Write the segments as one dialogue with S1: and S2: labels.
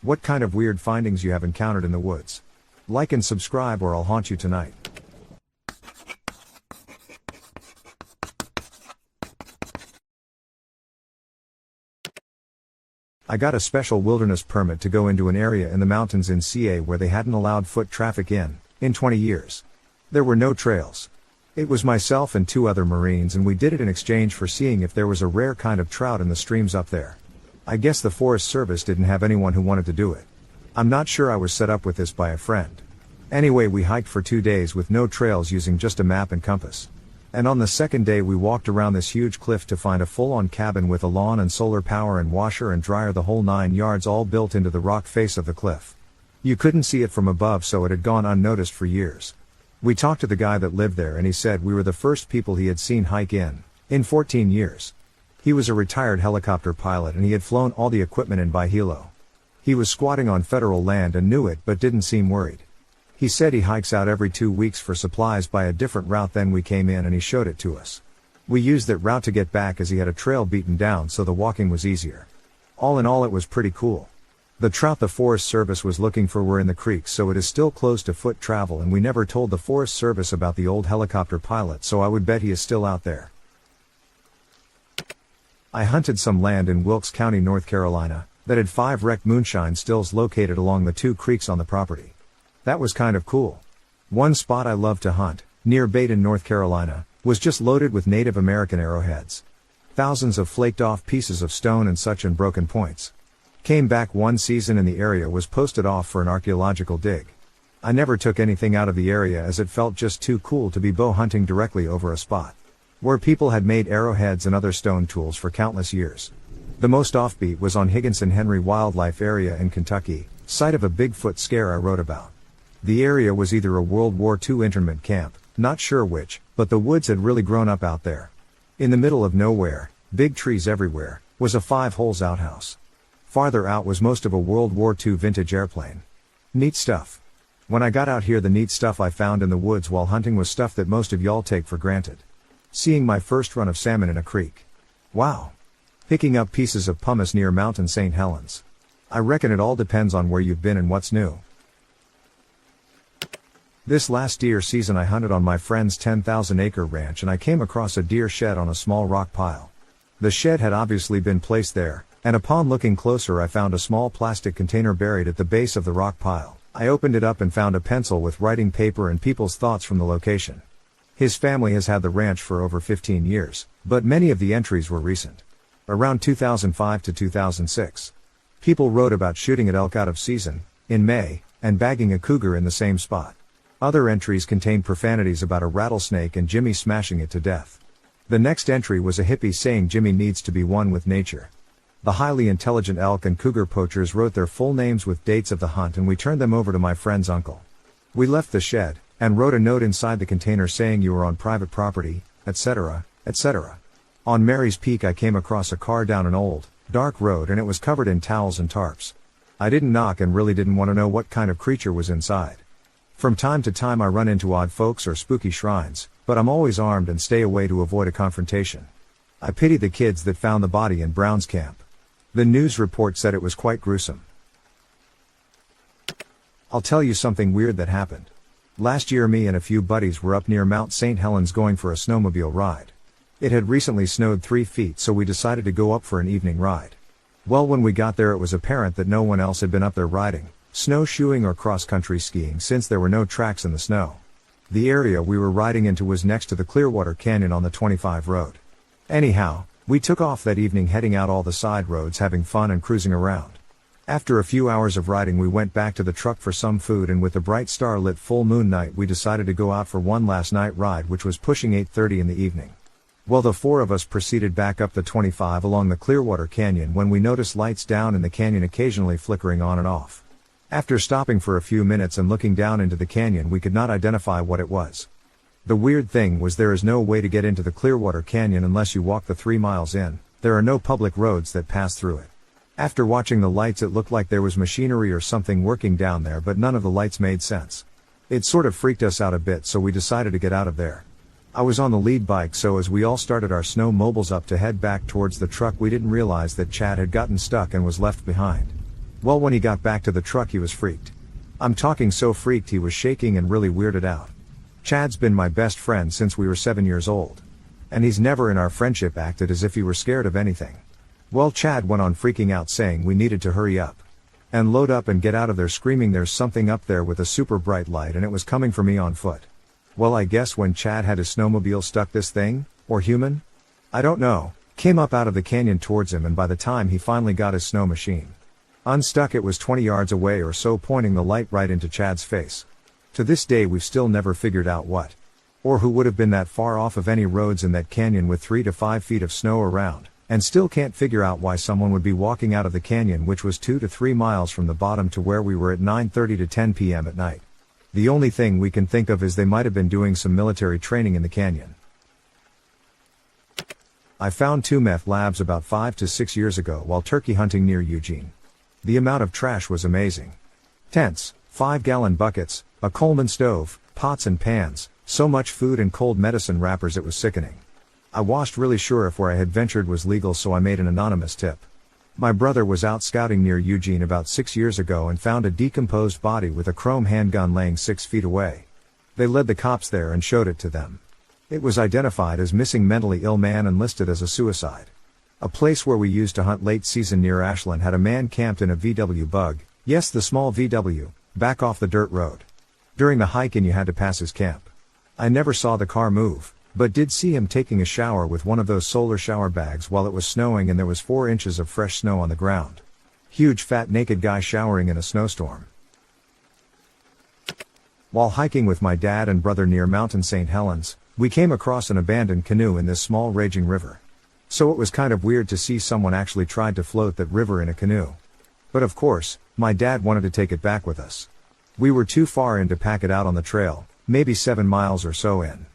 S1: what kind of weird findings you have encountered in the woods. Like and subscribe or I'll haunt you tonight. I got a special wilderness permit to go into an area in the mountains in CA where they hadn't allowed foot traffic in 20 years. There were no trails. It was myself and 2 other Marines, and we did it in exchange for seeing if there was a rare kind of trout in the streams up there. I guess the Forest Service didn't have anyone who wanted to do it. I'm not sure I was set up with this by a friend. Anyway, we hiked for 2 days with no trails using just a map and compass. And on the second day we walked around this huge cliff to find a full-on cabin with a lawn and solar power and washer and dryer, the whole 9 yards, all built into the rock face of the cliff. You couldn't see it from above, so it had gone unnoticed for years. We talked to the guy that lived there and he said we were the first people he had seen hike in 14 years. He was a retired helicopter pilot and he had flown all the equipment in by helo. He was squatting on federal land and knew it but didn't seem worried. He said he hikes out every 2 weeks for supplies by a different route than we came in, and he showed it to us. We used that route to get back as he had a trail beaten down, so the walking was easier. All in all, it was pretty cool. The trout the Forest Service was looking for were in the creek, so it is still closed to foot travel, and we never told the Forest Service about the old helicopter pilot, so I would bet he is still out there. I hunted some land in Wilkes County, North Carolina, that had 5 wrecked moonshine stills located along the 2 creeks on the property. That was kind of cool. One spot I loved to hunt, near Baden, North Carolina, was just loaded with Native American arrowheads. Thousands of flaked off pieces of stone and such, and broken points. Came back one season and the area was posted off for an archaeological dig. I never took anything out of the area as it felt just too cool to be bow hunting directly over a spot where people had made arrowheads and other stone tools for countless years. The most offbeat was on Higginson Henry Wildlife Area in Kentucky, site of a Bigfoot scare I wrote about. The area was either a World War II internment camp, not sure which, but the woods had really grown up out there. In the middle of nowhere, big trees everywhere, was a 5-holes outhouse. Farther out was most of a World War II vintage airplane. Neat stuff. When I got out here, the neat stuff I found in the woods while hunting was stuff that most of y'all take for granted. Seeing my first run of salmon in a creek. Wow. Picking up pieces of pumice near Mountain St. Helens. I reckon it all depends on where you've been and what's new. This last deer season I hunted on my friend's 10,000-acre ranch and I came across a deer shed on a small rock pile. The shed had obviously been placed there, and upon looking closer I found a small plastic container buried at the base of the rock pile. I opened it up and found a pencil with writing paper and people's thoughts from the location. His family has had the ranch for over 15 years, but many of the entries were recent. Around 2005 to 2006. People wrote about shooting at elk out of season, in May, and bagging a cougar in the same spot. Other entries contained profanities about a rattlesnake and Jimmy smashing it to death. The next entry was a hippie saying Jimmy needs to be one with nature. The highly intelligent elk and cougar poachers wrote their full names with dates of the hunt and we turned them over to my friend's uncle. We left the shed, and wrote a note inside the container saying you were on private property, etc., etc. On Mary's Peak I came across a car down an old, dark road and it was covered in towels and tarps. I didn't knock and really didn't want to know what kind of creature was inside. From time to time I run into odd folks or spooky shrines, but I'm always armed and stay away to avoid a confrontation. I pity the kids that found the body in Brown's camp. The news report said it was quite gruesome. I'll tell you something weird that happened. Last year me and a few buddies were up near Mount St. Helens going for a snowmobile ride. It had recently snowed 3 feet, so we decided to go up for an evening ride. Well, when we got there it was apparent that no one else had been up there riding, snowshoeing or cross-country skiing, since there were no tracks in the snow. The area we were riding into was next to the Clearwater Canyon on the 25 road. Anyhow, we took off that evening heading out all the side roads, having fun and cruising around. After a few hours of riding we went back to the truck for some food, and with the bright star-lit full moon night we decided to go out for one last night ride, which was pushing 8:30 in the evening. Well, the 4 of us proceeded back up the 25 along the Clearwater Canyon when we noticed lights down in the canyon occasionally flickering on and off. After stopping for a few minutes and looking down into the canyon we could not identify what it was. The weird thing was there is no way to get into the Clearwater Canyon unless you walk the 3 miles in. There are no public roads that pass through it. After watching the lights it looked like there was machinery or something working down there, but none of the lights made sense. It sort of freaked us out a bit, so we decided to get out of there. I was on the lead bike, so as we all started our snow mobiles up to head back towards the truck we didn't realize that Chad had gotten stuck and was left behind. Well, when he got back to the truck he was freaked. I'm talking so freaked he was shaking and really weirded out. Chad's been my best friend since we were 7 years old. And he's never in our friendship acted as if he were scared of anything. Well, Chad went on freaking out saying we needed to hurry up and load up and get out of there, screaming there's something up there with a super bright light and it was coming for me on foot. Well, I guess when Chad had his snowmobile stuck this thing, or human? I don't know, came up out of the canyon towards him, and by the time he finally got his snow machine unstuck, it was 20 yards away or so, pointing the light right into Chad's face. To this day we've still never figured out what or who would have been that far off of any roads in that canyon with 3 to 5 feet of snow around, and still can't figure out why someone would be walking out of the canyon, which was 2 to 3 miles from the bottom to where we were at 9:30 to 10 p.m. at night. The only thing we can think of is they might have been doing some military training in the canyon. I found 2 meth labs about 5 to 6 years ago while turkey hunting near Eugene. The amount of trash was amazing. Tents, 5-gallon buckets, a Coleman stove, pots and pans, so much food and cold medicine wrappers it was sickening. I wasn't really sure if where I had ventured was legal, so I made an anonymous tip. My brother was out scouting near Eugene about 6 years ago and found a decomposed body with a chrome handgun laying 6 feet away. They led the cops there and showed it to them. It was identified as missing mentally ill man and listed as a suicide. A place where we used to hunt late season near Ashland had a man camped in a VW Bug, yes, the small VW, back off the dirt road. During the hike in you had to pass his camp. I never saw the car move, but did see him taking a shower with one of those solar shower bags while it was snowing and there was 4 inches of fresh snow on the ground. Huge fat naked guy showering in a snowstorm. While hiking with my dad and brother near Mountain St. Helens, we came across an abandoned canoe in this small raging river. So it was kind of weird to see someone actually tried to float that river in a canoe. But of course, my dad wanted to take it back with us. We were too far in to pack it out on the trail, maybe 7 miles or so in.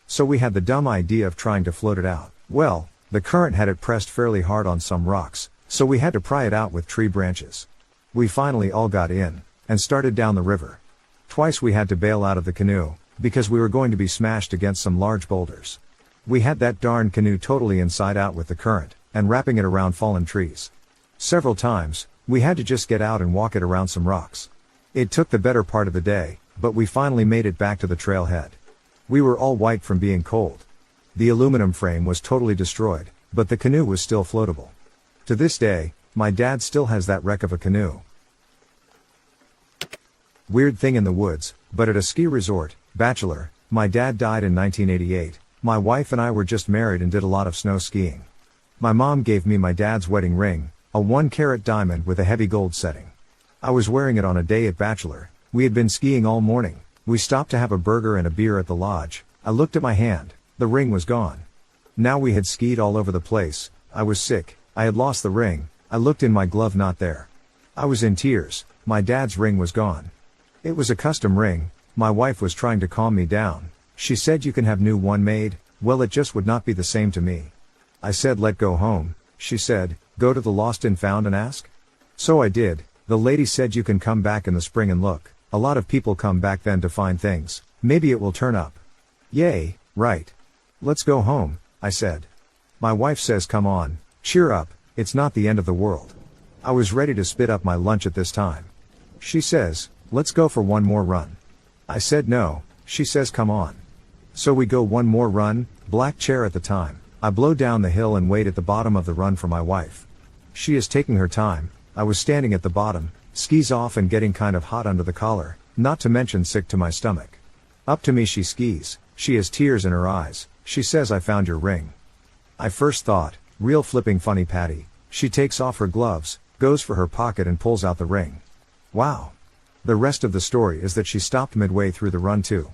S1: So we had the dumb idea of trying to float it out. Well, the current had it pressed fairly hard on some rocks, so we had to pry it out with tree branches. We finally all got in, and started down the river. Twice we had to bail out of the canoe, because we were going to be smashed against some large boulders. We had that darn canoe totally inside out with the current, and wrapping it around fallen trees. Several times, we had to just get out and walk it around some rocks. It took the better part of the day, but we finally made it back to the trailhead. We were all white from being cold. The aluminum frame was totally destroyed, but the canoe was still floatable. To this day, my dad still has that wreck of a canoe. Weird thing in the woods, but at a ski resort, bachelor, my dad died in 1988. My wife and I were just married and did a lot of snow skiing. My mom gave me my dad's wedding ring, a 1-carat diamond with a heavy gold setting. I was wearing it on a day at bachelor. We had been skiing all morning. We stopped to have a burger and a beer at the lodge. I looked at my hand. The ring was gone. Now we had skied all over the place. I was sick. I had lost the ring. I looked in my glove, not there. I was in tears. My dad's ring was gone. It was a custom ring. My wife was trying to calm me down. She said you can have new one made. Well, it just would not be the same to me. I said let go home. She said, go to the lost and found and ask. So I did. The lady said you can come back in the spring and look. A lot of people come back then to find things. Maybe it will turn up. Yay, right. Let's go home, I said. My wife says come on, cheer up, it's not the end of the world. I was ready to spit up my lunch at this time. She says, let's go for one more run. I said no. She says come on. So we go one more run, black chair at the time. I blow down the hill and wait at the bottom of the run for my wife. She is taking her time. I was standing at the bottom, skis off and getting kind of hot under the collar, not to mention sick to my stomach. Up to me she skis, she has tears in her eyes, she says I found your ring. I first thought, real flipping funny Patty. She takes off her gloves, goes for her pocket and pulls out the ring. Wow. The rest of the story is that she stopped midway through the run too.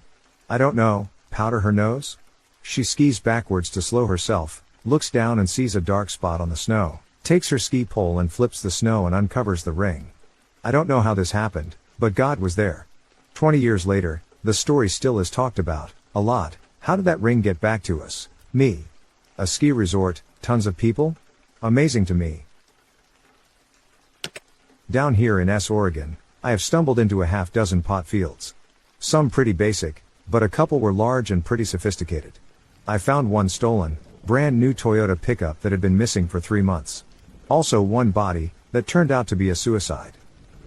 S1: I don't know, powder her nose? She skis backwards to slow herself, looks down and sees a dark spot on the snow, takes her ski pole and flips the snow and uncovers the ring. I don't know how this happened, but God was there. 20 years later, the story still is talked about, a lot. How did that ring get back to us? Me. A ski resort, tons of people? Amazing to me. Down here in Oregon, I have stumbled into a half dozen pot fields. Some pretty basic, but a couple were large and pretty sophisticated. I found one stolen, brand new Toyota pickup that had been missing for 3 months. Also one body, that turned out to be a suicide.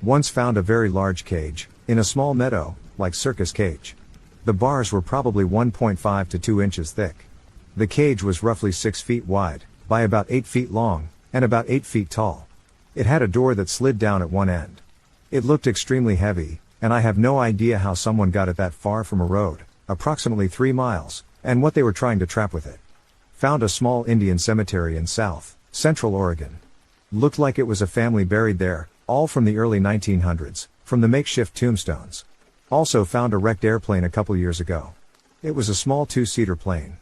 S1: Once found a very large cage, in a small meadow, like circus cage. The bars were probably 1.5 to 2 inches thick. The cage was roughly 6 feet wide, by about 8 feet long, and about 8 feet tall. It had a door that slid down at one end. It looked extremely heavy, and I have no idea how someone got it that far from a road, approximately 3 miles, and what they were trying to trap with it. Found a small Indian cemetery in Central Oregon. Looked like it was a family buried there, all from the early 1900s, from the makeshift tombstones. Also found a wrecked airplane a couple years ago. It was a small 2-seater plane.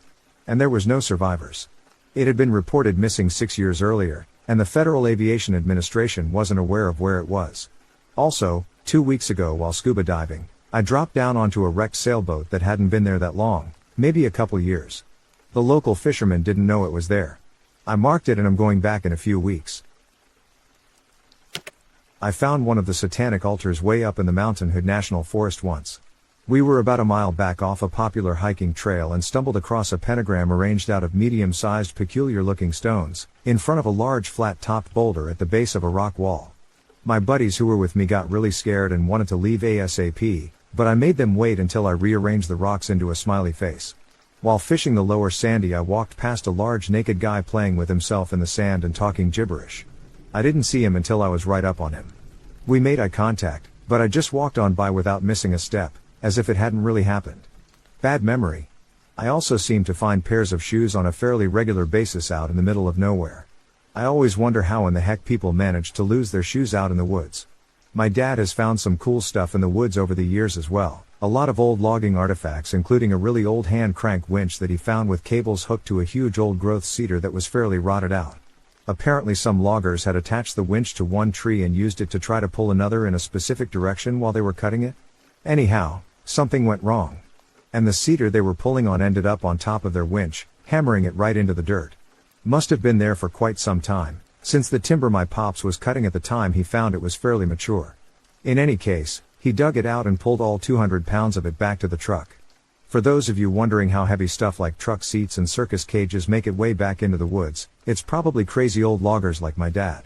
S1: And there was no survivors. It had been reported missing 6 years earlier, and the Federal Aviation Administration wasn't aware of where it was. Also, 2 weeks ago while scuba diving, I dropped down onto a wrecked sailboat that hadn't been there that long, maybe a couple years. The local fishermen didn't know it was there. I marked it and I'm going back in a few weeks. I found one of the satanic altars way up in the Mountain Hood National Forest once. We were about a mile back off a popular hiking trail and stumbled across a pentagram arranged out of medium-sized peculiar-looking stones, in front of a large flat-topped boulder at the base of a rock wall. My buddies who were with me got really scared and wanted to leave ASAP, but I made them wait until I rearranged the rocks into a smiley face. While fishing the lower Sandy, I walked past a large naked guy playing with himself in the sand and talking gibberish. I didn't see him until I was right up on him. We made eye contact, but I just walked on by without missing a step, as if it hadn't really happened. Bad memory. I also seem to find pairs of shoes on a fairly regular basis out in the middle of nowhere. I always wonder how in the heck people manage to lose their shoes out in the woods. My dad has found some cool stuff in the woods over the years as well. A lot of old logging artifacts, including a really old hand crank winch that he found with cables hooked to a huge old growth cedar that was fairly rotted out. Apparently some loggers had attached the winch to one tree and used it to try to pull another in a specific direction while they were cutting it. Anyhow, something went wrong. And the cedar they were pulling on ended up on top of their winch, hammering it right into the dirt. Must have been there for quite some time, since the timber my pops was cutting at the time he found it was fairly mature. In any case, he dug it out and pulled all 200 pounds of it back to the truck. For those of you wondering how heavy stuff like truck seats and circus cages make it way back into the woods, it's probably crazy old loggers like my dad.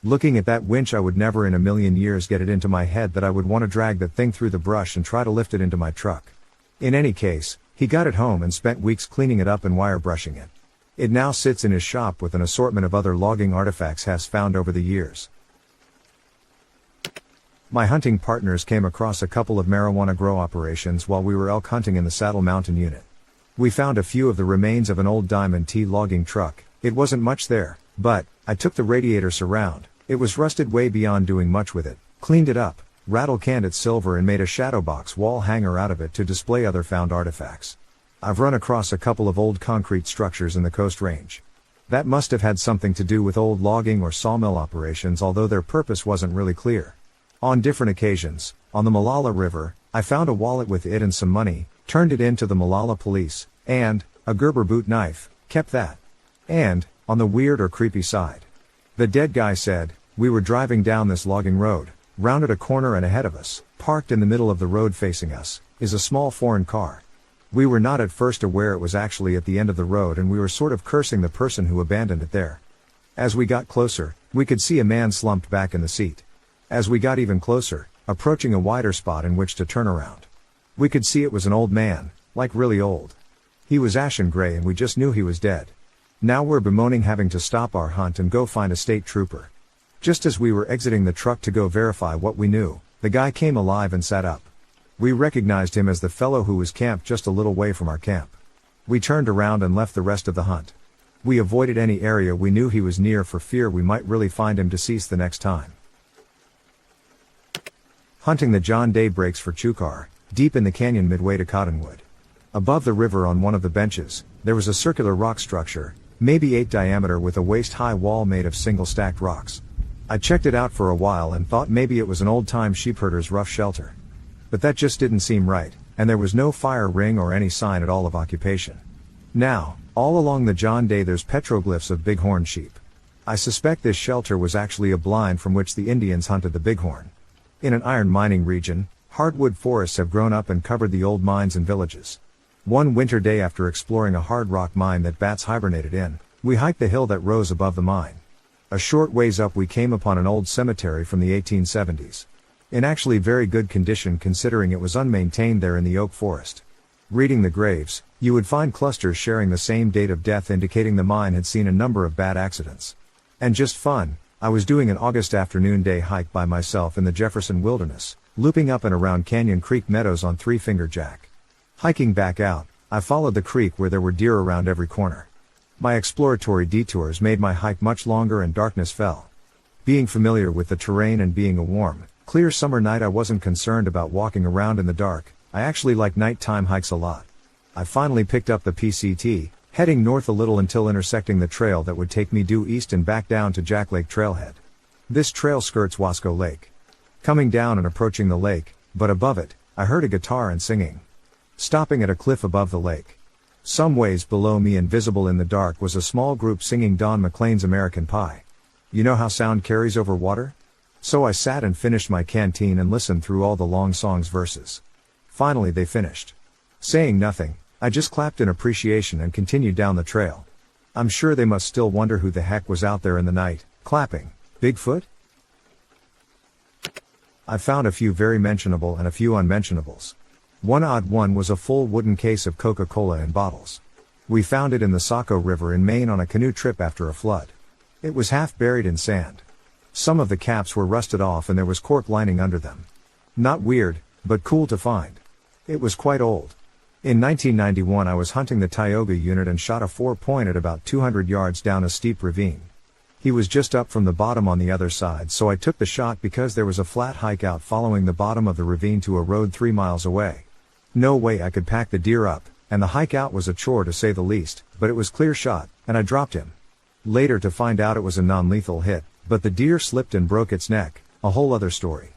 S1: Looking at that winch, I would never in a million years get it into my head that I would want to drag that thing through the brush and try to lift it into my truck. In any case, he got it home and spent weeks cleaning it up and wire brushing it. It now sits in his shop with an assortment of other logging artifacts has found over the years. My hunting partners came across a couple of marijuana grow operations while we were elk hunting in the Saddle Mountain unit. We found a few of the remains of an old Diamond T logging truck. It wasn't much there, but I took the radiator surround. It was rusted way beyond doing much with it, cleaned it up, rattle-canned it silver and made a shadow box wall hanger out of it to display other found artifacts. I've run across a couple of old concrete structures in the Coast Range. That must have had something to do with old logging or sawmill operations, although their purpose wasn't really clear. On different occasions, on the Malala River, I found a wallet with it and some money, turned it in to the Malala police, and a Gerber boot knife, kept that. And, on the weird or creepy side, the dead guy said, we were driving down this logging road, rounded a corner and ahead of us, parked in the middle of the road facing us, is a small foreign car. We were not at first aware it was actually at the end of the road and we were sort of cursing the person who abandoned it there. As we got closer, we could see a man slumped back in the seat. As we got even closer, approaching a wider spot in which to turn around, we could see it was an old man, like really old. He was ashen gray and we just knew he was dead. Now we're bemoaning having to stop our hunt and go find a state trooper. Just as we were exiting the truck to go verify what we knew, the guy came alive and sat up. We recognized him as the fellow who was camped just a little way from our camp. We turned around and left the rest of the hunt. We avoided any area we knew he was near for fear we might really find him deceased the next time. Hunting the John Day breaks for chukar, deep in the canyon midway to Cottonwood. Above the river on one of the benches, there was a circular rock structure, maybe 8 diameter with a waist-high wall made of single stacked rocks. I checked it out for a while and thought maybe it was an old-time sheepherder's rough shelter. But that just didn't seem right, and there was no fire ring or any sign at all of occupation. Now, all along the John Day there's petroglyphs of bighorn sheep. I suspect this shelter was actually a blind from which the Indians hunted the bighorn. In an iron mining region, hardwood forests have grown up and covered the old mines and villages. One winter day after exploring a hard rock mine that bats hibernated in, we hiked the hill that rose above the mine. A short ways up we came upon an old cemetery from the 1870s. In actually very good condition considering it was unmaintained there in the oak forest. Reading the graves, you would find clusters sharing the same date of death indicating the mine had seen a number of bad accidents. And just fun, I was doing an August afternoon day hike by myself in the Jefferson Wilderness, looping up and around Canyon Creek meadows on Three Finger Jack. Hiking back out, I followed the creek where there were deer around every corner. My exploratory detours made my hike much longer and darkness fell. Being familiar with the terrain and being a warm, clear summer night I wasn't concerned about walking around in the dark. I actually like nighttime hikes a lot. I finally picked up the PCT, heading north a little until intersecting the trail that would take me due east and back down to Jack Lake Trailhead. This trail skirts Wasco Lake. Coming down and approaching the lake, but above it, I heard a guitar and singing. Stopping at a cliff above the lake. Some ways below me and visible in the dark was a small group singing Don McLean's American Pie. You know how sound carries over water? So I sat and finished my canteen and listened through all the long song's verses. Finally they finished. Saying nothing, I just clapped in appreciation and continued down the trail. I'm sure they must still wonder who the heck was out there in the night, clapping. Bigfoot? I found a few very mentionable and a few unmentionables. One odd one was a full wooden case of Coca-Cola in bottles. We found it in the Saco River in Maine on a canoe trip after a flood. It was half buried in sand. Some of the caps were rusted off and there was cork lining under them. Not weird, but cool to find. It was quite old. In 1991 I was hunting the Tioga unit and shot a 4-point at about 200 yards down a steep ravine. He was just up from the bottom on the other side, so I took the shot because there was a flat hike out following the bottom of the ravine to a road 3 miles away. No way I could pack the deer up, and the hike out was a chore to say the least, but it was clear shot, and I dropped him. Later to find out it was a non-lethal hit, but the deer slipped and broke its neck, a whole other story.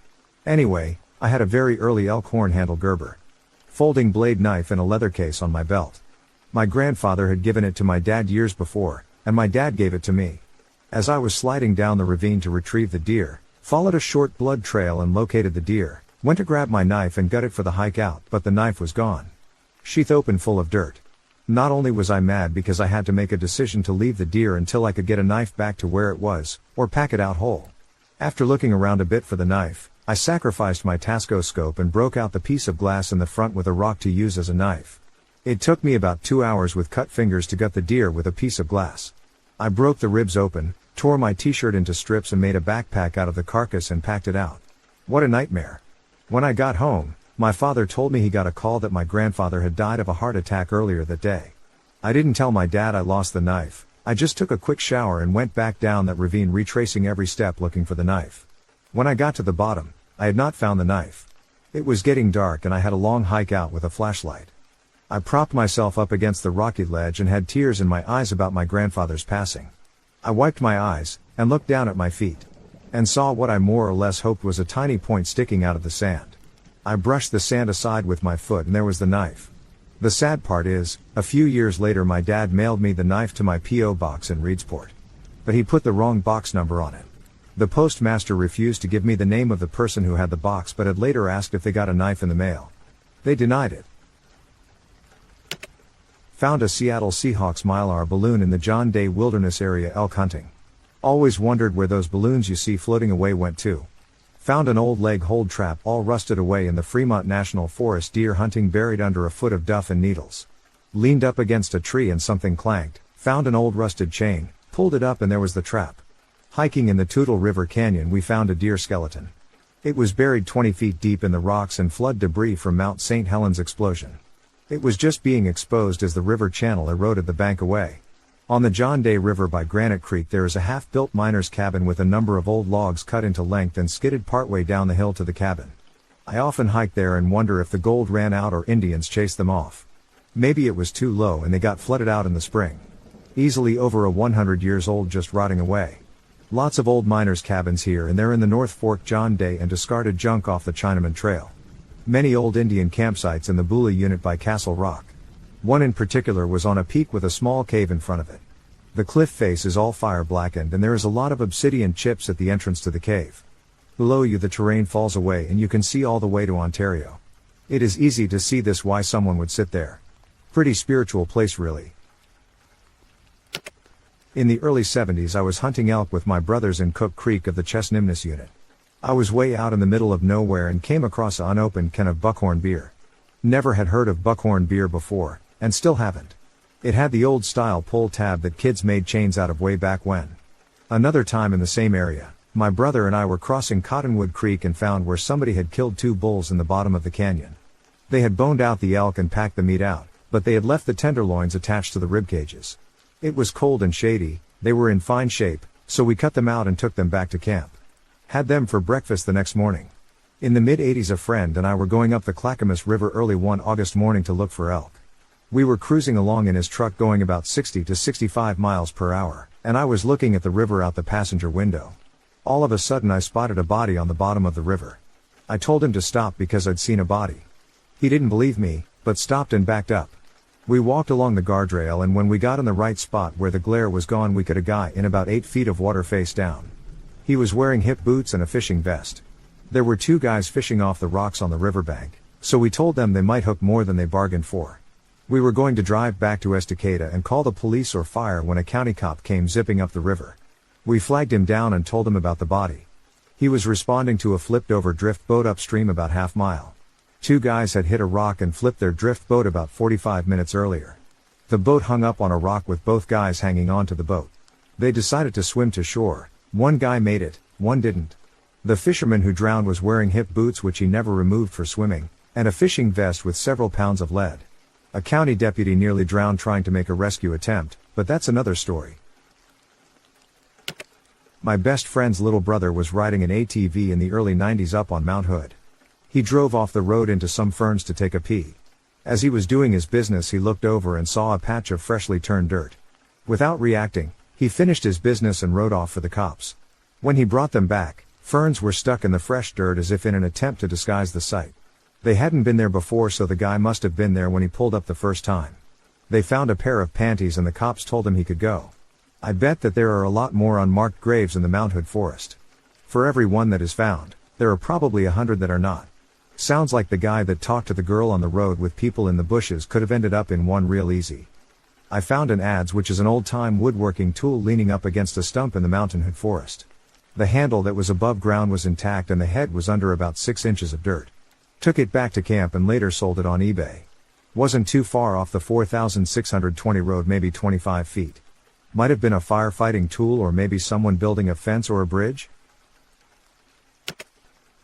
S1: Anyway, I had a very early elk horn handle Gerber folding blade knife in a leather case on my belt. My grandfather had given it to my dad years before, and my dad gave it to me. As I was sliding down the ravine to retrieve the deer, followed a short blood trail and located the deer, went to grab my knife and gut it for the hike out, but the knife was gone. Sheath open full of dirt. Not only was I mad because I had to make a decision to leave the deer until I could get a knife back to where it was, or pack it out whole. After looking around a bit for the knife, I sacrificed my Tasco scope and broke out the piece of glass in the front with a rock to use as a knife. It took me about 2 hours with cut fingers to gut the deer with a piece of glass. I broke the ribs open, tore my t-shirt into strips and made a backpack out of the carcass and packed it out. What a nightmare. When I got home, my father told me he got a call that my grandfather had died of a heart attack earlier that day. I didn't tell my dad I lost the knife. I just took a quick shower and went back down that ravine retracing every step looking for the knife. When I got to the bottom, I had not found the knife. It was getting dark and I had a long hike out with a flashlight. I propped myself up against the rocky ledge and had tears in my eyes about my grandfather's passing. I wiped my eyes, and looked down at my feet. And saw what I more or less hoped was a tiny point sticking out of the sand. I brushed the sand aside with my foot and there was the knife. The sad part is, a few years later my dad mailed me the knife to my P.O. box in Reedsport. But he put the wrong box number on it. The postmaster refused to give me the name of the person who had the box but had later asked if they got a knife in the mail. They denied it. Found a Seattle Seahawks Mylar balloon in the John Day Wilderness area elk hunting. Always wondered where those balloons you see floating away went to. Found an old leg hold trap all rusted away in the Fremont National Forest deer hunting buried under a foot of duff and needles. Leaned up against a tree and something clanked, found an old rusted chain, pulled it up and there was the trap. Hiking in the Toutle River Canyon we found a deer skeleton. It was buried 20 feet deep in the rocks and flood debris from Mount St. Helens explosion. It was just being exposed as the river channel eroded the bank away. On the John Day River by Granite Creek there is a half-built miner's cabin with a number of old logs cut into length and skidded partway down the hill to the cabin. I often hike there and wonder if the gold ran out or Indians chased them off. Maybe it was too low and they got flooded out in the spring. Easily over 100 years old just rotting away. Lots of old miners' cabins here and there in the North Fork John Day and discarded junk off the Chinaman Trail. Many old Indian campsites in the Bula unit by Castle Rock. One in particular was on a peak with a small cave in front of it. The cliff face is all fire blackened and there is a lot of obsidian chips at the entrance to the cave. Below you the terrain falls away and you can see all the way to Ontario. It is easy to see this why someone would sit there. Pretty spiritual place really. In the early 70s I was hunting elk with my brothers in Cook Creek of the Chesnimnus unit. I was way out in the middle of nowhere and came across an unopened can of buckhorn beer. Never had heard of buckhorn beer before, and still haven't. It had the old style pull tab that kids made chains out of way back when. Another time in the same area, my brother and I were crossing Cottonwood Creek and found where somebody had killed 2 bulls in the bottom of the canyon. They had boned out the elk and packed the meat out, but they had left the tenderloins attached to the rib cages. It was cold and shady, they were in fine shape, so we cut them out and took them back to camp. Had them for breakfast the next morning. In the mid-80s, a friend and I were going up the Clackamas River early one August morning to look for elk. We were cruising along in his truck going about 60 to 65 miles per hour, and I was looking at the river out the passenger window. All of a sudden I spotted a body on the bottom of the river. I told him to stop because I'd seen a body. He didn't believe me, but stopped and backed up. We walked along the guardrail, and when we got in the right spot where the glare was gone, we could a guy in about 8 feet of water face down. He was wearing hip boots and a fishing vest. There were 2 guys fishing off the rocks on the riverbank, so we told them they might hook more than they bargained for. We were going to drive back to Estacada and call the police or fire when a county cop came zipping up the river. We flagged him down and told him about the body. He was responding to a flipped over drift boat upstream about half mile. 2 guys had hit a rock and flipped their drift boat about 45 minutes earlier. The boat hung up on a rock with both guys hanging onto the boat. They decided to swim to shore. 1 guy made it, 1 didn't. The fisherman who drowned was wearing hip boots which he never removed for swimming, and a fishing vest with several pounds of lead. A county deputy nearly drowned trying to make a rescue attempt, but that's another story. My best friend's little brother was riding an ATV in the early 90s up on Mount Hood. He drove off the road into some ferns to take a pee. As he was doing his business, he looked over and saw a patch of freshly turned dirt. Without reacting, he finished his business and rode off for the cops. When he brought them back, ferns were stuck in the fresh dirt as if in an attempt to disguise the site. They hadn't been there before, so the guy must have been there when he pulled up the first time. They found a pair of panties and the cops told him he could go. I bet that there are a lot more unmarked graves in the Mount Hood forest. For every one that is found, there are probably 100 that are not. Sounds like the guy that talked to the girl on the road with people in the bushes could have ended up in one real easy. I found an adze, which is an old-time woodworking tool, leaning up against a stump in the Mountain Hood forest. The handle that was above ground was intact and the head was under about 6 inches of dirt. Took it back to camp and later sold it on eBay. Wasn't too far off the 4,620 road, maybe 25 feet. Might have been a firefighting tool or maybe someone building a fence or a bridge.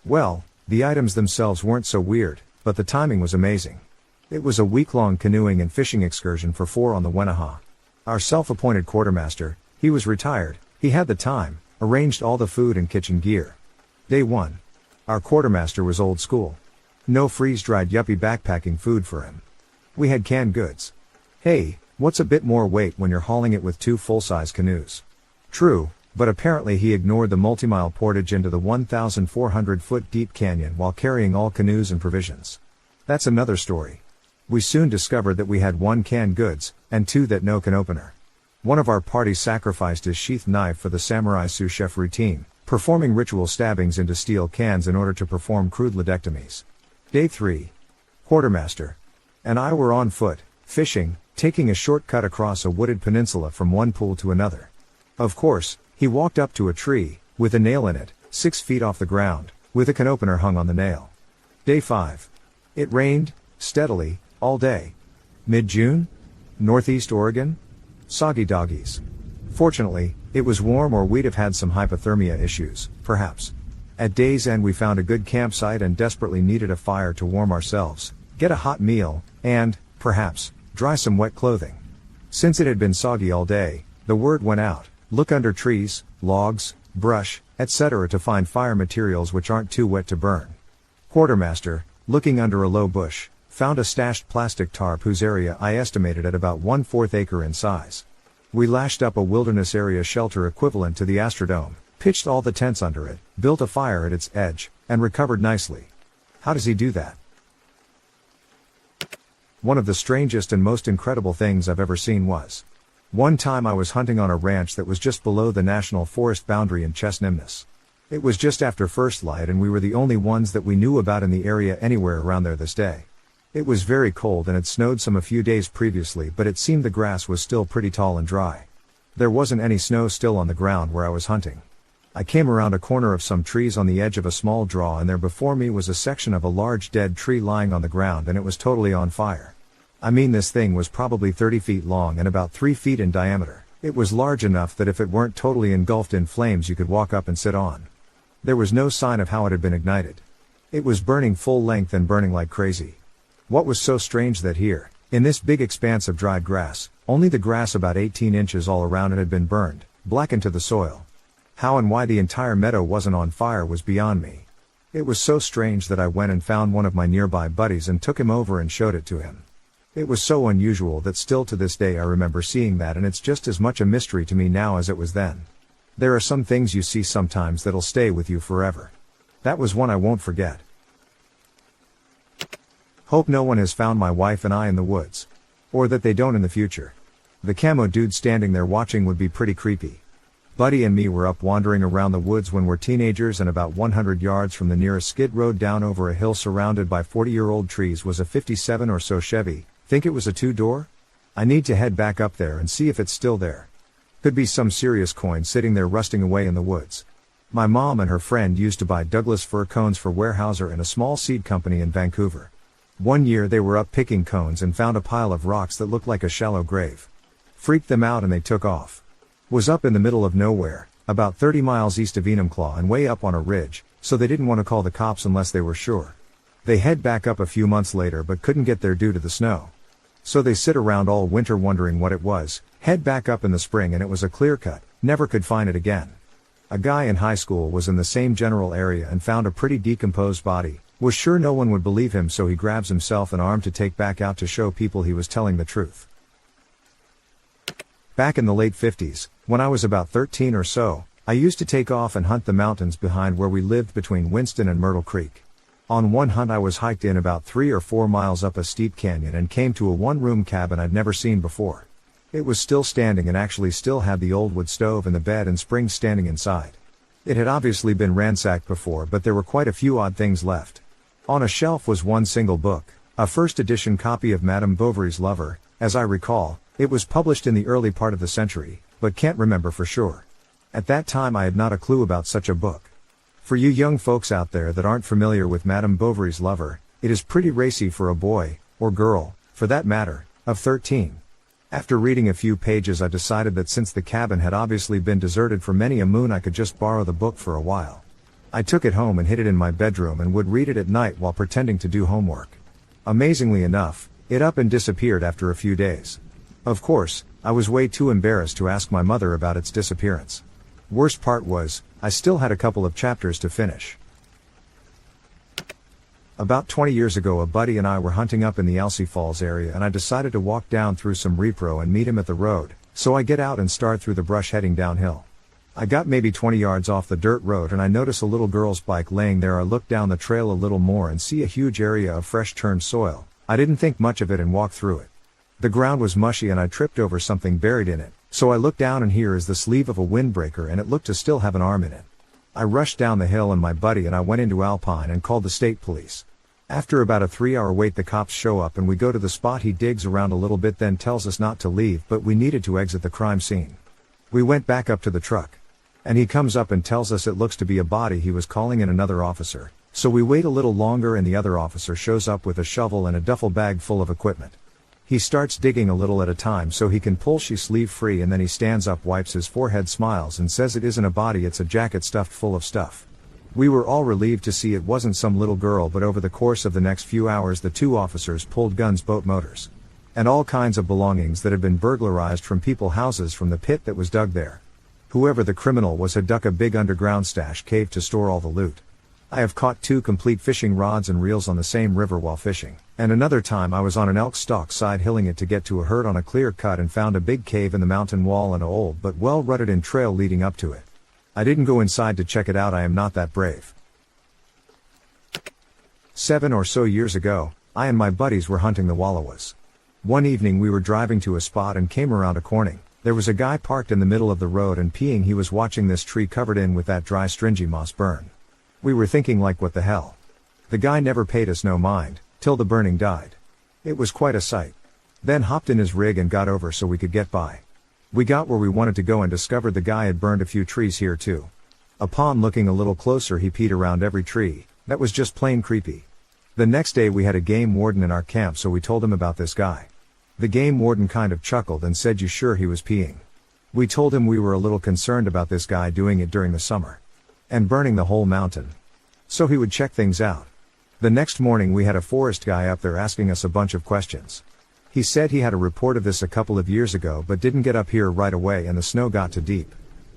S1: Well, the items themselves weren't so weird, but the timing was amazing. It was a week-long canoeing and fishing excursion for 4 on the Wenaha. Our self-appointed quartermaster, he was retired, he had the time, arranged all the food and kitchen gear. Day 1. Our quartermaster was old school. No freeze-dried yuppie backpacking food for him. We had canned goods. Hey, what's a bit more weight when you're hauling it with 2 full-size canoes? True, but apparently he ignored the multi-mile portage into the 1,400-foot deep canyon while carrying all canoes and provisions. That's another story. We soon discovered that we had 1 canned goods, and 2 that no can opener. One of our party sacrificed his sheath knife for the samurai sous chef routine, performing ritual stabbings into steel cans in order to perform crude ludectomies. Day 3. Quartermaster and I were on foot, fishing, taking a shortcut across a wooded peninsula from one pool to another. Of course, he walked up to a tree, with a nail in it, 6 feet off the ground, with a can opener hung on the nail. Day 5. It rained, steadily, all day. Mid-June? Northeast Oregon? Soggy doggies. Fortunately, it was warm, or we'd have had some hypothermia issues, perhaps. At day's end we found a good campsite and desperately needed a fire to warm ourselves, get a hot meal, and, perhaps, dry some wet clothing. Since it had been soggy all day, the word went out, look under trees, logs, brush, etc. to find fire materials which aren't too wet to burn. Quartermaster, looking under a low bush, found a stashed plastic tarp whose area I estimated at about 1/4 acre in size. We lashed up a wilderness area shelter equivalent to the Astrodome, pitched all the tents under it, built a fire at its edge, and recovered nicely. How does he do that? One of the strangest and most incredible things I've ever seen was, one time I was hunting on a ranch that was just below the national forest boundary in Chesnimnus. It was just after first light and we were the only ones that we knew about in the area anywhere around there this day. It was very cold and had snowed some a few days previously, but it seemed the grass was still pretty tall and dry. There wasn't any snow still on the ground where I was hunting. I came around a corner of some trees on the edge of a small draw, and there before me was a section of a large dead tree lying on the ground, and it was totally on fire. I mean, this thing was probably 30 feet long and about 3 feet in diameter. It was large enough that if it weren't totally engulfed in flames you could walk up and sit on. There was no sign of how it had been ignited. It was burning full length and burning like crazy. What was so strange that here, in this big expanse of dried grass, only the grass about 18 inches all around it had been burned, blackened to the soil. How and why the entire meadow wasn't on fire was beyond me. It was so strange that I went and found one of my nearby buddies and took him over and showed it to him. It was so unusual that still to this day I remember seeing that, and it's just as much a mystery to me now as it was then. There are some things you see sometimes that'll stay with you forever. That was one I won't forget. Hope no one has found my wife and I in the woods. Or that they don't in the future. The camo dude standing there watching would be pretty creepy. Buddy and me were up wandering around the woods when we're teenagers, and about 100 yards from the nearest skid road down over a hill surrounded by 40-year-old trees was a 57 or so Chevy. Think it was a 2-door? I need to head back up there and see if it's still there. Could be some serious coin sitting there rusting away in the woods. My mom and her friend used to buy Douglas fir cones for Weyerhaeuser and a small seed company in Vancouver. One year they were up picking cones and found a pile of rocks that looked like a shallow grave. Freaked them out and they took off. Was up in the middle of nowhere, about 30 miles east of Enumclaw and way up on a ridge, so they didn't want to call the cops unless they were sure. They head back up a few months later but couldn't get there due to the snow. So they sit around all winter wondering what it was, head back up in the spring and it was a clear cut, never could find it again. A guy in high school was in the same general area and found a pretty decomposed body, was sure no one would believe him, so he grabs himself an arm to take back out to show people he was telling the truth. Back in the late 50s, when I was about 13 or so, I used to take off and hunt the mountains behind where we lived between Winston and Myrtle Creek. On one hunt I was hiked in about 3 or 4 miles up a steep canyon and came to a one-room cabin I'd never seen before. It was still standing and actually still had the old wood stove and the bed and springs standing inside. It had obviously been ransacked before, but there were quite a few odd things left. On a shelf was one single book, a first edition copy of Madame Bovary's Lover. As I recall, it was published in the early part of the century, but can't remember for sure. At that time I had not a clue about such a book. For you young folks out there that aren't familiar with Madame Bovary's Lover, it is pretty racy for a boy, or girl, for that matter, of 13. After reading a few pages I decided that since the cabin had obviously been deserted for many a moon I could just borrow the book for a while. I took it home and hid it in my bedroom and would read it at night while pretending to do homework. Amazingly enough, it up and disappeared after a few days. Of course, I was way too embarrassed to ask my mother about its disappearance. Worst part was, I still had a couple of chapters to finish. About 20 years ago a buddy and I were hunting up in the Elsey Falls area and I decided to walk down through some repro and meet him at the road, so I get out and start through the brush heading downhill. I got maybe 20 yards off the dirt road and I notice a little girl's bike laying there. I look down the trail a little more and see a huge area of fresh turned soil. I didn't think much of it and walked through it. The ground was mushy and I tripped over something buried in it, so I look down and here is the sleeve of a windbreaker and it looked to still have an arm in it. I rushed down the hill and my buddy and I went into Alpine and called the state police. After about a 3-hour wait the cops show up and we go to the spot. He digs around a little bit then tells us not to leave, but we needed to exit the crime scene. We went back up to the truck. And he comes up and tells us it looks to be a body. He was calling in another officer, so we wait a little longer and the other officer shows up with a shovel and a duffel bag full of equipment. He starts digging a little at a time so he can pull she sleeve free, and then he stands up, wipes his forehead, smiles and says it isn't a body, it's a jacket stuffed full of stuff. We were all relieved to see it wasn't some little girl, but over the course of the next few hours the two officers pulled guns, boat motors, and all kinds of belongings that had been burglarized from people's houses from the pit that was dug there. Whoever the criminal was had dug a big underground stash cave to store all the loot. I have caught 2 complete fishing rods and reels on the same river while fishing, and another time I was on an elk stalk side hilling it to get to a herd on a clear cut and found a big cave in the mountain wall and an old but well rutted in trail leading up to it. I didn't go inside to check it out, I am not that brave. 7 or so years ago, I and my buddies were hunting the Wallowas. One evening we were driving to a spot and came around a corning. There was a guy parked in the middle of the road and peeing. He was watching this tree covered in with that dry stringy moss burn. We were thinking like, what the hell? The guy never paid us no mind, till the burning died. It was quite a sight. Then hopped in his rig and got over so we could get by. We got where we wanted to go and discovered the guy had burned a few trees here too. Upon looking a little closer, he peed around every tree. That was just plain creepy. The next day we had a game warden in our camp, so we told him about this guy. The game warden kind of chuckled and said, "You sure he was peeing?" We told him we were a little concerned about this guy doing it during the summer. And burning the whole mountain. So he would check things out. The next morning we had a forest guy up there asking us a bunch of questions. He said he had a report of this a couple of years ago but didn't get up here right away and the snow got too deep.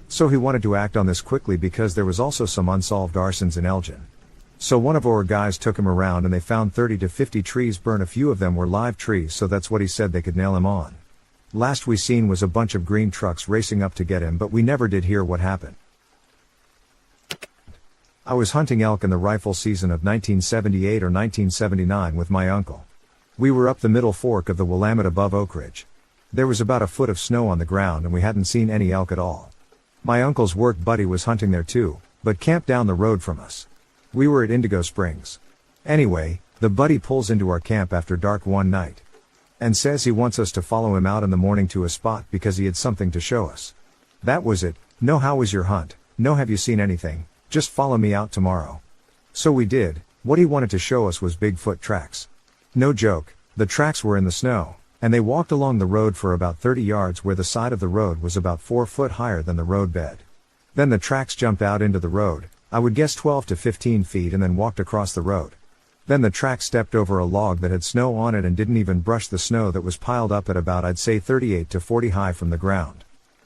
S1: So he wanted to act on this quickly because there was also some unsolved arsons in Elgin. So one of our guys took him around and they found 30 to 50 trees burned. A few of them were live trees, so that's what he said they could nail him on. Last we seen was a bunch of green trucks racing up to get him, but we never did hear what happened. I was hunting elk in the rifle season of 1978 or 1979 with my uncle. We were up the middle fork of the Willamette above Oak Ridge. There was about a foot of snow on the ground and we hadn't seen any elk at all. My uncle's work buddy was hunting there too, but camped down the road from us. We were at Indigo Springs. Anyway, the buddy pulls into our camp after dark one night. And says he wants us to follow him out in the morning to a spot because he had something to show us. That was it. No, how was your hunt? No, have you seen anything? Just follow me out tomorrow. So we did. What he wanted to show us was Bigfoot tracks. No joke, the tracks were in the snow, and they walked along the road for about 30 yards where the side of the road was about 4 foot higher than the road bed. Then the tracks jumped out into the road, I would guess 12 to 15 feet, and then walked across the road. Then the tracks stepped over a log that had snow on it and didn't even brush the snow that was piled up at about, I'd say, 38 to 40 high from the ground.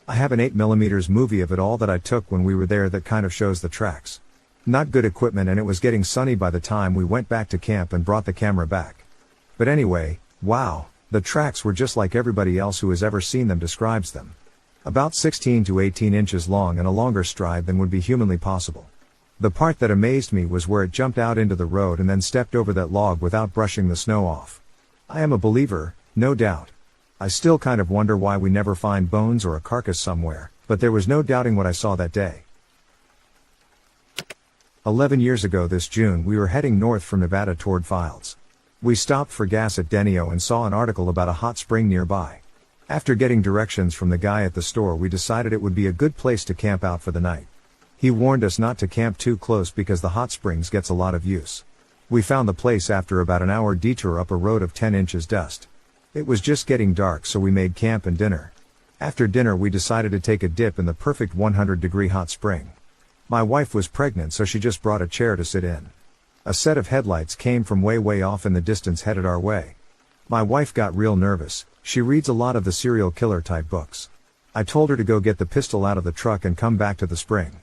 S1: I have an 8mm movie of it all that I took when we were there that kind of shows the tracks. Not good equipment, and it was getting sunny by the time we went back to camp and brought the camera back. But anyway, wow, the tracks were just like everybody else who has ever seen them describes them. About 16 to 18 inches long and a longer stride than would be humanly possible. The part that amazed me was where it jumped out into the road and then stepped over that log without brushing the snow off. I am a believer, no doubt. I still kind of wonder why we never find bones or a carcass somewhere, but there was no doubting what I saw that day. 11 years ago this June we were heading north from Nevada toward Files. We stopped for gas at Denio and saw an article about a hot spring nearby. After getting directions from the guy at the store, we decided it would be a good place to camp out for the night. He warned us not to camp too close because the hot springs gets a lot of use. We found the place after about an hour detour up a road of 10 inches dust. It was just getting dark, so we made camp and dinner. After dinner we decided to take a dip in the perfect 100-degree hot spring. My wife was pregnant, so she just brought a chair to sit in. A set of headlights came from way off in the distance headed our way. My wife got real nervous. She reads a lot of the serial killer type books. I told her to go get the pistol out of the truck and come back to the spring.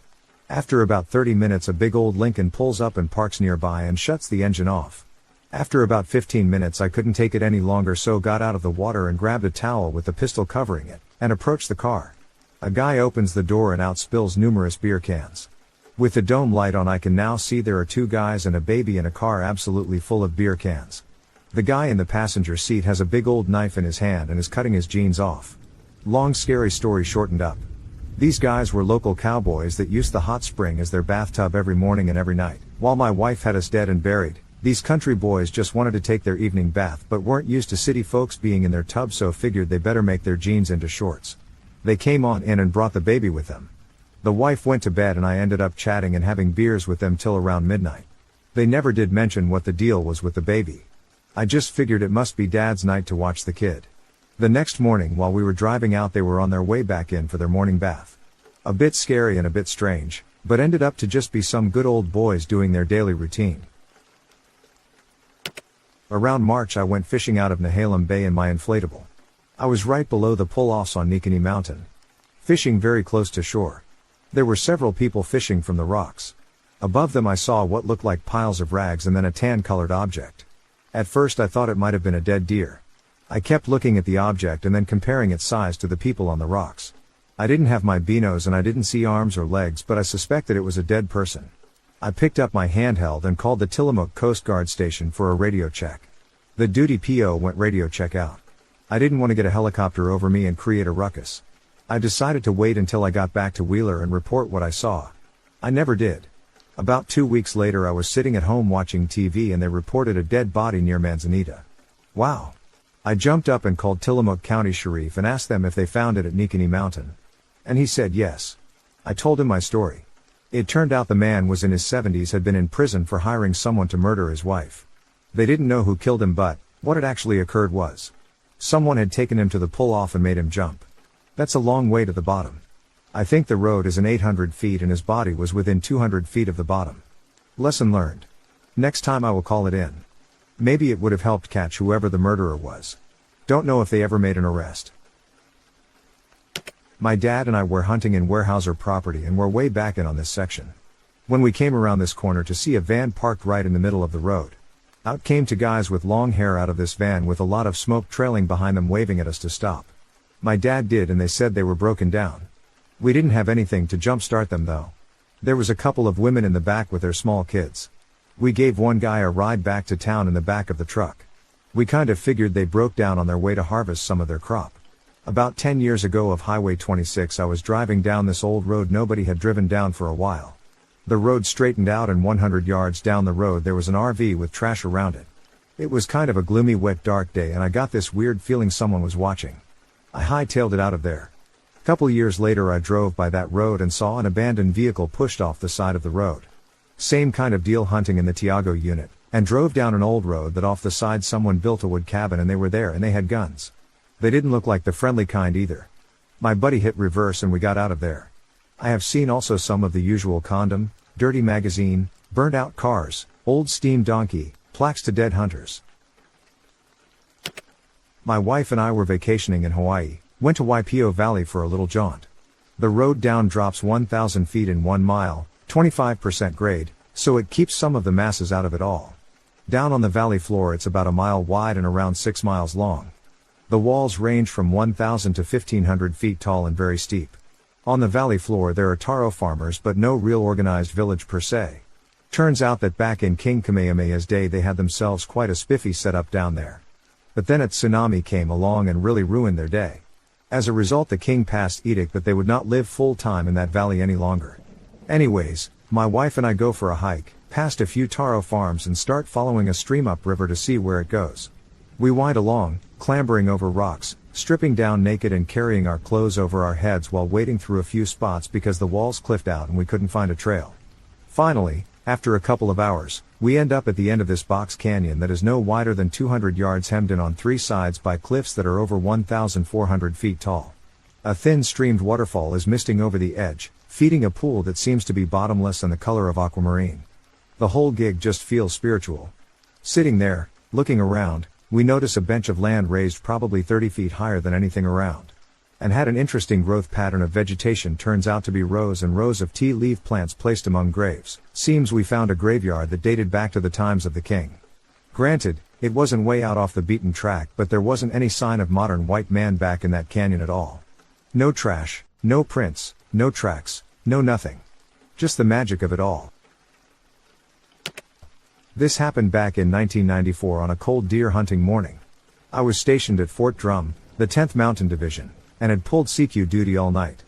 S1: After about 30 minutes a big old Lincoln pulls up and parks nearby and shuts the engine off. After about 15 minutes I couldn't take it any longer, so got out of the water and grabbed a towel with the pistol covering it, and approached the car. A guy opens the door and out spills numerous beer cans. With the dome light on I can now see there are 2 guys and a baby in a car absolutely full of beer cans. The guy in the passenger seat has a big old knife in his hand and is cutting his jeans off. Long scary story shortened up. These guys were local cowboys that used the hot spring as their bathtub every morning and every night. While my wife had us dead and buried, these country boys just wanted to take their evening bath but weren't used to city folks being in their tub, so figured they better make their jeans into shorts. They came on in and brought the baby with them. The wife went to bed and I ended up chatting and having beers with them till around midnight. They never did mention what the deal was with the baby. I just figured it must be Dad's night to watch the kid. The next morning while we were driving out they were on their way back in for their morning bath. A bit scary and a bit strange, but ended up to just be some good old boys doing their daily routine. Around March I went fishing out of Nehalem Bay in my inflatable. I was right below the pull-offs on Nikini Mountain. Fishing very close to shore. There were several people fishing from the rocks. Above them I saw what looked like piles of rags and then a tan-colored object. At first I thought it might have been a dead deer. I kept looking at the object and then comparing its size to the people on the rocks. I didn't have my binos and I didn't see arms or legs, but I suspected it was a dead person. I picked up my handheld and called the Tillamook Coast Guard station for a radio check. The duty PO went radio check out. I didn't want to get a helicopter over me and create a ruckus. I decided to wait until I got back to Wheeler and report what I saw. I never did. About 2 weeks later I was sitting at home watching TV and they reported a dead body near Manzanita. Wow. I jumped up and called Tillamook County Sheriff and asked them if they found it at Nikini Mountain. And he said yes. I told him my story. It turned out the man was in his 70s, had been in prison for hiring someone to murder his wife. They didn't know who killed him, but what had actually occurred was someone had taken him to the pull-off and made him jump. That's a long way to the bottom. I think the road is an 800 feet and his body was within 200 feet of the bottom. Lesson learned. Next time I will call it in. Maybe it would have helped catch whoever the murderer was. Don't know if they ever made an arrest. My dad and I were hunting in Weyerhaeuser property and were way back in on this section. When we came around this corner to see a van parked right in the middle of the road. Out came two guys with long hair out of this van with a lot of smoke trailing behind them, waving at us to stop. My dad did, and they said they were broken down. We didn't have anything to jumpstart them though. There was a couple of women in the back with their small kids. We gave one guy a ride back to town in the back of the truck. We kind of figured they broke down on their way to harvest some of their crop. About 10 years ago of Highway 26 I was driving down this old road nobody had driven down for a while. The road straightened out and 100 yards down the road there was an RV with trash around it. It was kind of a gloomy, wet, dark day and I got this weird feeling someone was watching. I hightailed it out of there. Couple years later I drove by that road and saw an abandoned vehicle pushed off the side of the road. Same kind of deal, hunting in the Tiago unit, and drove down an old road that off the side someone built a wood cabin and they were there and they had guns. They didn't look like the friendly kind either. My buddy hit reverse and we got out of there. I have seen also some of the usual condom, dirty magazine, burnt out cars, old steam donkey, plaques to dead hunters. My wife and I were vacationing in Hawaii, went to Waipio Valley for a little jaunt. The road down drops 1,000 feet in 1 mile, 25% grade, so it keeps some of the masses out of it all. Down on the valley floor it's about a mile wide and around 6 miles long. The walls range from 1,000 to 1,500 feet tall and very steep. On the valley floor there are taro farmers but no real organized village per se. Turns out that back in King Kamehameha's day they had themselves quite a spiffy setup down there. But then a tsunami came along and really ruined their day. As a result the king passed edict that they would not live full time in that valley any longer. Anyways, my wife and I go for a hike, past a few taro farms and start following a stream upriver to see where it goes. We wind along, clambering over rocks, stripping down naked and carrying our clothes over our heads while wading through a few spots because the walls cliffed out and we couldn't find a trail. Finally, after a couple of hours, we end up at the end of this box canyon that is no wider than 200 yards, hemmed in on 3 sides by cliffs that are over 1,400 feet tall. A thin streamed waterfall is misting over the edge, feeding a pool that seems to be bottomless and the color of aquamarine. The whole gig just feels spiritual. Sitting there, looking around, we notice a bench of land raised probably 30 feet higher than anything around. And had an interesting growth pattern of vegetation, turns out to be rows and rows of tea leaf plants placed among graves. Seems we found a graveyard that dated back to the times of the king. Granted, it wasn't way out off the beaten track, but there wasn't any sign of modern white man back in that canyon at all. No trash, no prints, no tracks, no nothing. Just the magic of it all. This happened back in 1994 on a cold deer hunting morning. I was stationed at Fort Drum, the 10th Mountain Division, and had pulled CQ duty all night.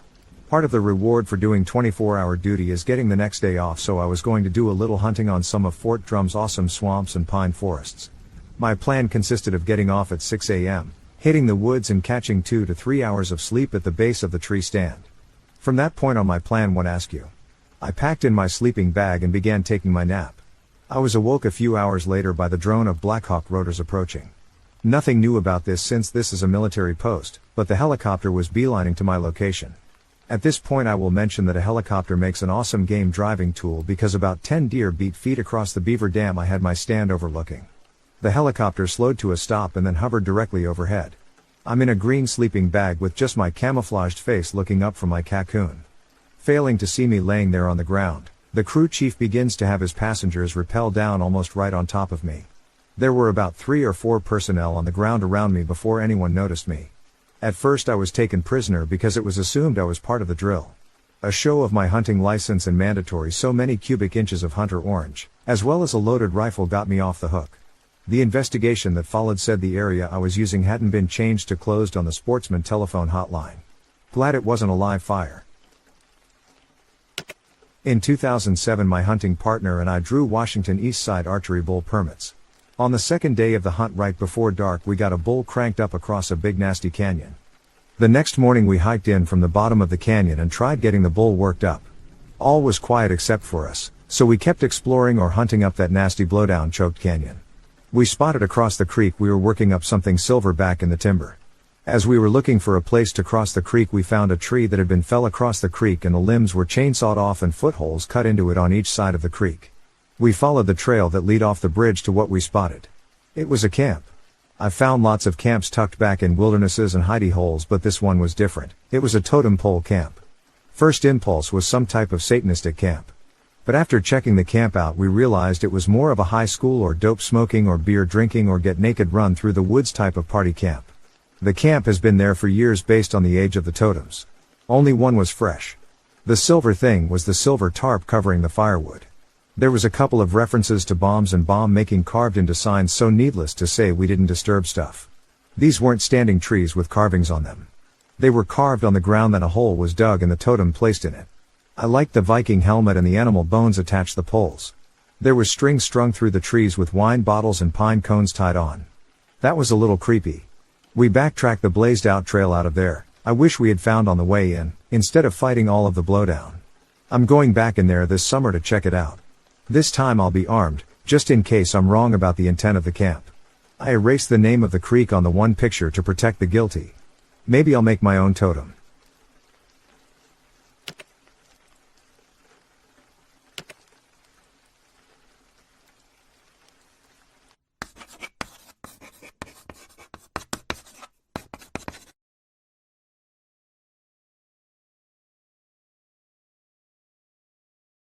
S1: Part of the reward for doing 24-hour duty is getting the next day off, so I was going to do a little hunting on some of Fort Drum's awesome swamps and pine forests. My plan consisted of getting off at 6 a.m., hitting the woods and catching 2 to 3 hours of sleep at the base of the tree stand. From that point on my plan went askew. I packed in my sleeping bag and began taking my nap. I was awoke a few hours later by the drone of Black Hawk rotors approaching. Nothing new about this since this is a military post, but the helicopter was beelining to my location. At this point I will mention that a helicopter makes an awesome game driving tool because about 10 deer beat feet across the beaver dam I had my stand overlooking. The helicopter slowed to a stop and then hovered directly overhead. I'm in a green sleeping bag with just my camouflaged face looking up from my cocoon. Failing to see me laying there on the ground, the crew chief begins to have his passengers rappel down almost right on top of me. There were about 3 or 4 personnel on the ground around me before anyone noticed me. At first I was taken prisoner because it was assumed I was part of the drill. A show of my hunting license and mandatory so many cubic inches of hunter orange, as well as a loaded rifle, got me off the hook. The investigation that followed said the area I was using hadn't been changed to closed on the sportsman telephone hotline. Glad it wasn't a live fire. In 2007 my hunting partner and I drew Washington East Side archery bull permits. On the second day of the hunt right before dark we got a bull cranked up across a big nasty canyon. The next morning we hiked in from the bottom of the canyon and tried getting the bull worked up. All was quiet except for us, so we kept exploring or hunting up that nasty blowdown-choked canyon. We spotted across the creek we were working up something silverback in the timber. As we were looking for a place to cross the creek, we found a tree that had been fell across the creek and the limbs were chainsawed off and footholes cut into it on each side of the creek. We followed the trail that lead off the bridge to what we spotted. It was a camp. I've found lots of camps tucked back in wildernesses and hidey holes, but this one was different. It was a totem pole camp. First impulse was some type of Satanistic camp. But after checking the camp out, we realized it was more of a high school or dope smoking or beer drinking or get naked run through the woods type of party camp. The camp has been there for years based on the age of the totems. Only one was fresh. The silver thing was the silver tarp covering the firewood. There was a couple of references to bombs and bomb making carved into signs, so needless to say we didn't disturb stuff. These weren't standing trees with carvings on them. They were carved on the ground, then a hole was dug and the totem placed in it. I liked the Viking helmet and the animal bones attached the poles. There was string strung through the trees with wine bottles and pine cones tied on. That was a little creepy. We backtracked the blazed out trail out of there. I wish we had found on the way in, instead of fighting all of the blowdown. I'm going back in there this summer to check it out. This time I'll be armed, just in case I'm wrong about the intent of the camp. I erased the name of the creek on the one picture to protect the guilty. Maybe I'll make my own totem.